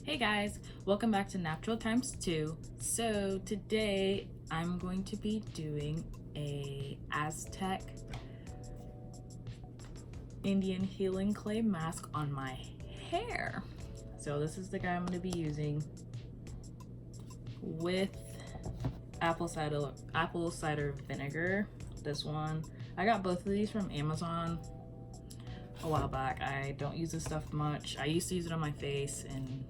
Hey guys, welcome back to Natural Times 2. So today I'm going to be doing a Aztec Indian healing clay mask on my hair. So this is the guy I'm going to be using with apple cider vinegar. This one, I got both of these from Amazon a while back. I don't use this stuff much. I used to use it on my face and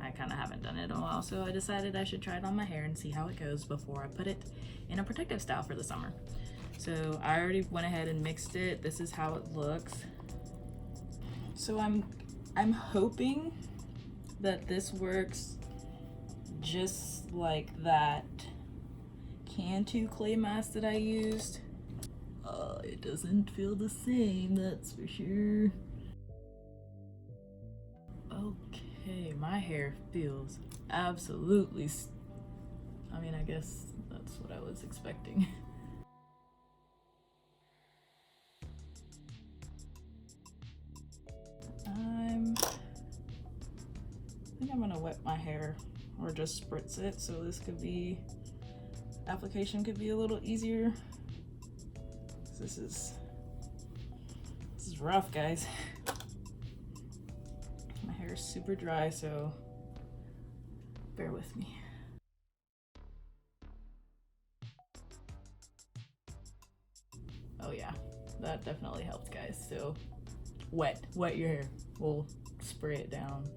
I kind of haven't done it in a while, so I decided I should try it on my hair and see how it goes before I put it in a protective style for the summer. So I already went ahead and mixed it. This is how it looks. So I'm hoping that this works just like that Cantu clay mask that I used. It doesn't feel the same, that's for sure. Okay, my hair feels absolutely, I guess that's what I was expecting. I think I'm gonna wet my hair or just spritz it, so this application could be a little easier. This is rough, guys. My hair is super dry, so bear with me. Oh yeah, that definitely helps, guys. So wet your hair. We'll spray it down.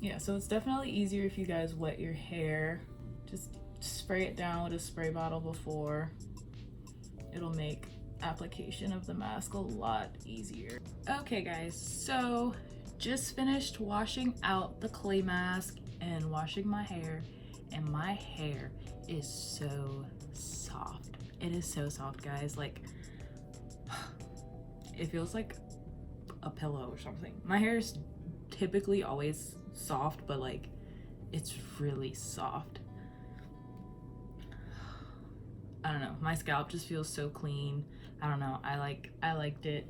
Yeah, so it's definitely easier if you guys wet your hair. Just spray it down with a spray bottle before. It'll make application of the mask a lot easier. Okay guys, so just finished washing out the clay mask and washing my hair, and my hair is so soft. It is so soft, guys. Like, it feels like a pillow or something. My hair is typically always soft, but like it's really soft. I don't know, my scalp just feels so clean. I don't know, I liked it.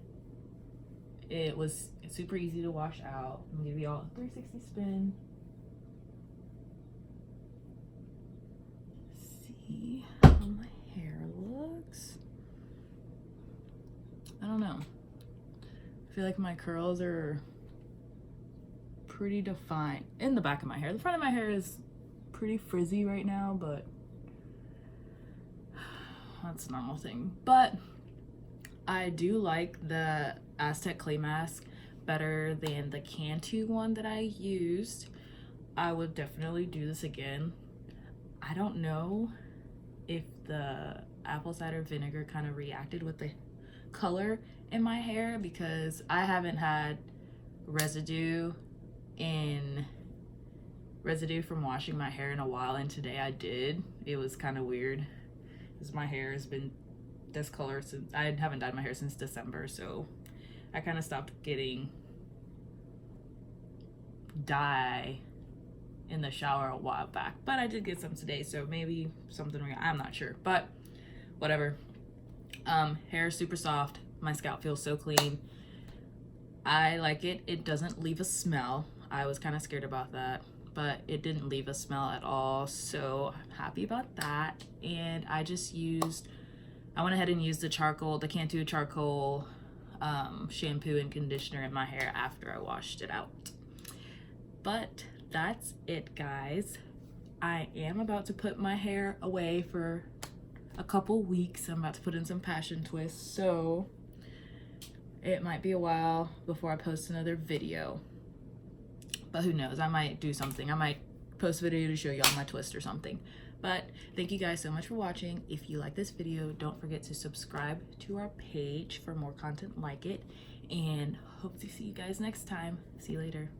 It was super easy to wash out. I'm gonna give you all a 360 spin. See how my hair looks. I don't know, I feel like my curls are pretty defined in the back of my hair. The front of my hair is pretty frizzy right now, but that's a normal thing. But I do like the Aztec clay mask better than the Cantu one that I used. I would definitely do this again. I don't know if the apple cider vinegar kind of reacted with the color in my hair, because I haven't had residue from washing my hair in a while, and today I did. It was kind of weird because my hair has been this color since I haven't dyed my hair since December, so I kind of stopped getting dye in the shower a while back, but I did get some today, so maybe something, I'm not sure, but whatever. Hair is super soft. My scalp feels so clean. I like it. It doesn't leave a smell. I was kind of scared about that, but it didn't leave a smell at all, so I'm happy about that. And I went ahead and used the Cantu charcoal shampoo and conditioner in my hair after I washed it out. But that's it, guys. I am about to put my hair away for a couple weeks. I'm about to put in some passion twists, so it might be a while before I post another video, but who knows, I might do something. I might post a video to show y'all my twist or something. But thank you guys so much for watching. If you like this video, don't forget to subscribe to our page for more content like it, and hope to see you guys next time. See you later.